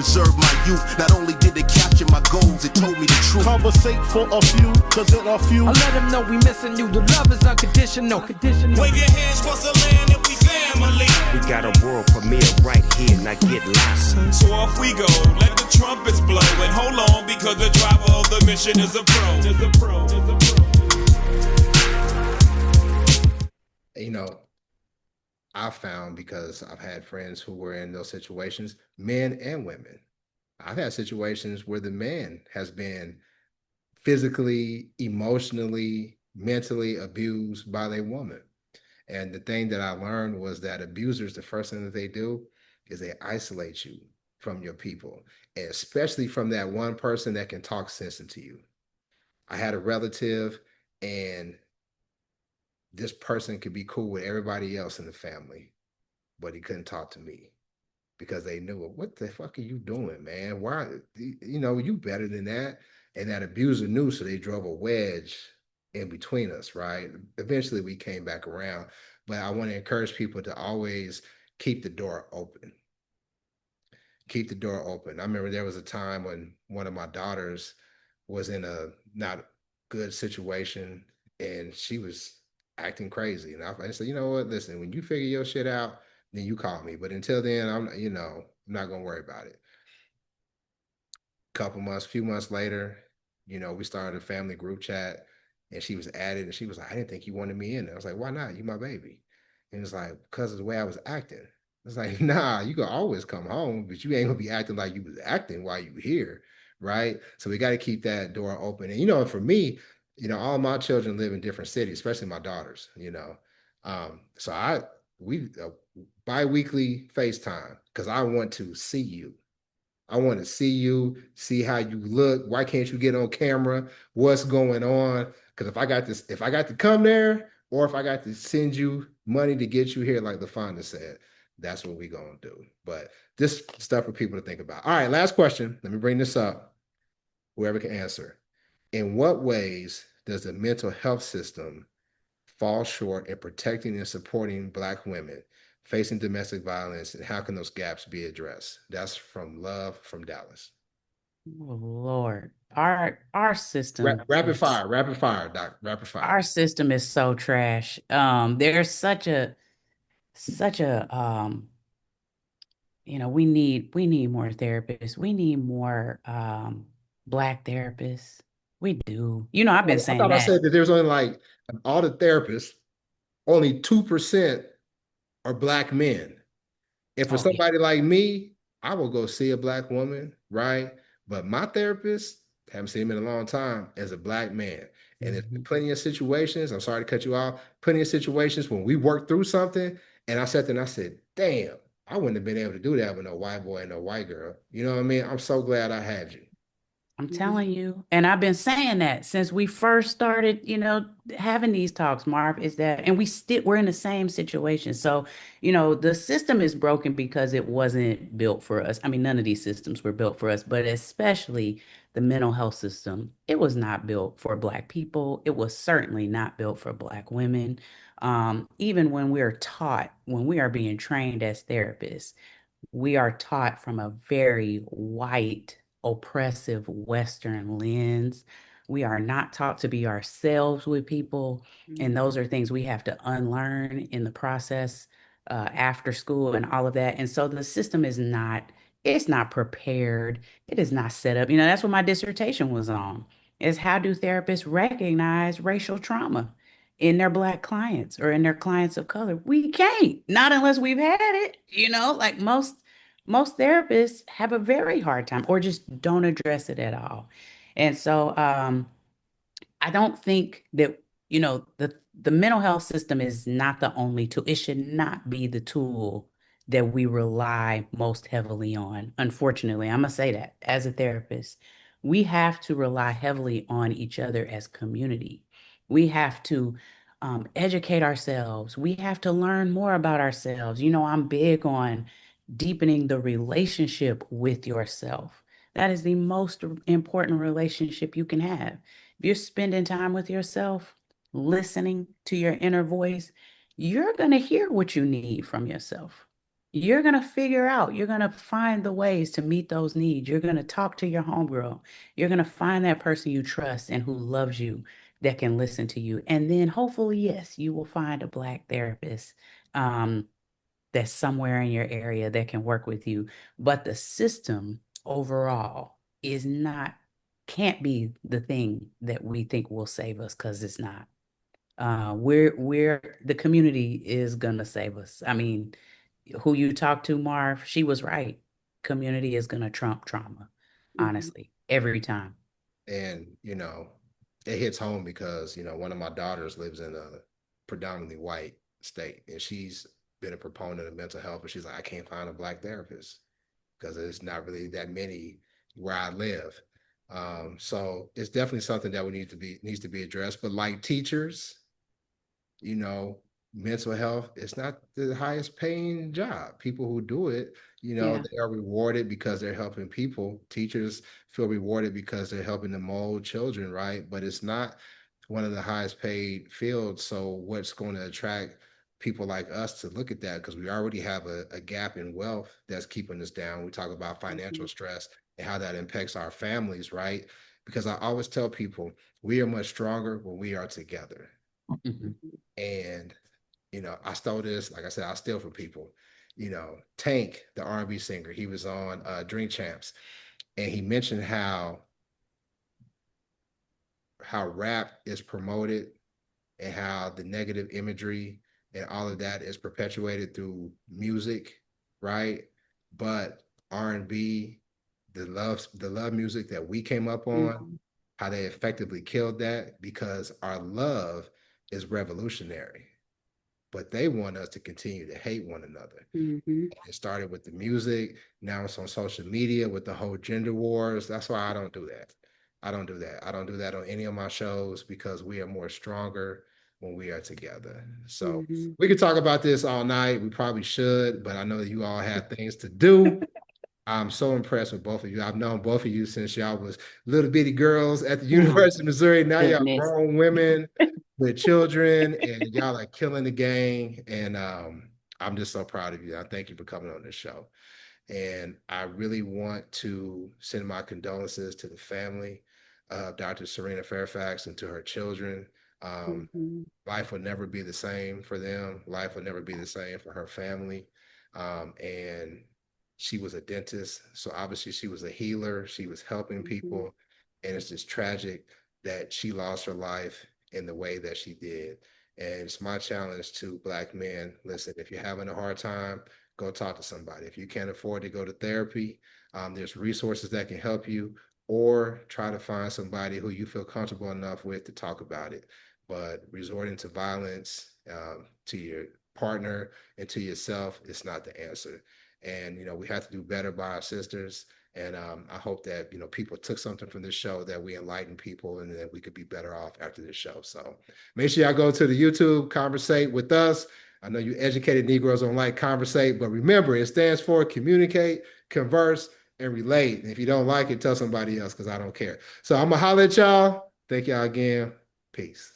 preserved my youth. Not only did it capture my goals, it told me the truth. Conversate for a few, cause it a few. I let them know we missing you. The love is unconditional. Wave your hands across the land if we family. We got a world premiere right here, now get lost. So off we go, let the trumpets blow. And hold on, because the driver of the mission is a pro. You know, I found, because I've had friends who were in those situations, men and women. I've had situations where the man has been physically, emotionally, mentally abused by their woman. And the thing that I learned was that abusers, the first thing that they do is they isolate you from your people, and especially from that one person that can talk sense into you. I had a relative, and this person could be cool with everybody else in the family, but he couldn't talk to me because they knew, what the fuck are you doing, man? Why, you better than that. And that abuser knew, so they drove a wedge in between us, right? Eventually we came back around, but I want to encourage people to always keep the door open. Keep the door open. I remember there was a time when one of my daughters was in a not good situation, and she was acting crazy. And I said, you know what, listen, when you figure your shit out, then you call me. But until then, I'm not gonna worry about it. Few months later, we started a family group chat, and she was added, and she was like, I didn't think you wanted me in there. I was like, why not? You my baby. And it's like, because of the way I was acting. It's like, nah, you can always come home, but you ain't gonna be acting like you was acting while you here, right? So we got to keep that door open. And for me, all my children live in different cities, especially my daughters. So we bi-weekly FaceTime, because I want to see you. I want to see you, see how you look. Why can't you get on camera? What's going on? Because if I got to come there, or if I got to send you money to get you here, like LaFonda said, that's what we're going to do. But this stuff for people to think about. All right, last question. Let me bring this up. Whoever can answer. In what ways does the mental health system fall short in protecting and supporting Black women facing domestic violence, and how can those gaps be addressed? That's from Love from Dallas. Oh, Lord. Our system. Rapid fire, Doc. Rapid fire. Our system is so trash. There's such a we need more therapists. We need more Black therapists. We do. I've been saying I thought that. I said that there's only, like, all the therapists, only 2% are Black men. And for somebody like me, I will go see a Black woman, right? But my therapist, haven't seen him in a long time, is a Black man. And there's plenty of situations, I'm sorry to cut you off, plenty of situations when we worked through something, and I sat there and I said, damn, I wouldn't have been able to do that with no white boy and no white girl. You know what I mean? I'm so glad I had you. I'm telling you, and I've been saying that since we first started, having these talks, Marv, is that, and we're in the same situation. So, the system is broken because it wasn't built for us. I mean, none of these systems were built for us, but especially the mental health system. It was not built for Black people. It was certainly not built for Black women. Even when we are being trained as therapists, we are taught from a very white, oppressive Western lens. We are not taught to be ourselves with people. And those are things we have to unlearn in the process after school and all of that. And so the system it's not prepared. It is not set up. That's what my dissertation was on, is how do therapists recognize racial trauma in their Black clients or in their clients of color? We can't, not unless we've had it, like most therapists have a very hard time or just don't address it at all. And so I don't think that, the mental health system is not the only tool. It should not be the tool that we rely most heavily on. Unfortunately, I'm going to say that as a therapist, we have to rely heavily on each other as community. We have to educate ourselves. We have to learn more about ourselves. I'm big on deepening the relationship with yourself. That is the most important relationship you can have. If you're spending time with yourself, listening to your inner voice, you're going to hear what you need from yourself. you're going to figure out, you're going to find the ways to meet those needs. You're going to talk to your homegirl. You're going to find that person you trust and who loves you that can listen to you. And then hopefully, yes, you will find a Black therapist that's somewhere in your area that can work with you. But the system overall is not, can't be the thing that we think will save us, because it's not. We're the community is gonna save us. I mean, who you talk to, Marv, she was right. Community is gonna trump trauma, honestly, every time. And, it hits home because, one of my daughters lives in a predominantly white state, and she's been a proponent of mental health, but she's like, I can't find a Black therapist because there's not really that many where I live. So it's definitely something that needs to be addressed. But like teachers, you know, mental health, it's not the highest paying job. People who do it, Yeah. they are rewarded because they're helping people. Teachers feel rewarded because they're helping to mold children, right? But it's not one of the highest paid fields. So what's going to attract people like us to look at that? Because we already have a gap in wealth that's keeping us down. We talk about financial stress and how that impacts our families, right? Because I always tell people we are much stronger when we are together. Mhm. And I stole this, like I said, I steal from people. Tank, the R&B singer, he was on Drink Champs, and he mentioned how rap is promoted and how the negative imagery and all of that is perpetuated through music, right? But R&B, the love music that we came up on, Mhm. how they effectively killed that because our love is revolutionary, but they want us to continue to hate one another. Mhm. It started with the music. Now it's on social media with the whole gender wars. That's why I don't do that. I don't do that. I don't do that on any of my shows because we are more stronger when we are together. So Mhm. we could talk about this all night. We probably should, but I know that you all have things to do. I'm so impressed with both of you. I've known both of you since y'all was little bitty girls at the Oh, University of Missouri. Now y'all goodness. grown women with children, and y'all are killing the game. And I'm just so proud of you. I thank you for coming on this show. And I really want to send my condolences to the family of Dr. Serena Fairfax and to her children. Um, Mhm. Life will never be the same for them. Life will never be the same for her family. And she was a dentist. So obviously she was a healer. She was helping Mhm. people. And it's just tragic that she lost her life in the way that she did. And it's my challenge to Black men. Listen, if you're having a hard time, go talk to somebody. If you can't afford to go to therapy, there's resources that can help you, or try to find somebody who you feel comfortable enough with to talk about it. But resorting to violence to your partner and to yourself is not the answer. And we have to do better by our sisters. And I hope that people took something from this show, that we enlighten people, and that we could be better off after this show. So make sure y'all go to the YouTube, Conversate with Us. I know you educated Negroes don't like conversate, but remember, it stands for communicate, converse, and relate. And if you don't like it, tell somebody else, because I don't care. So I'm gonna holler at y'all. Thank y'all again. Peace.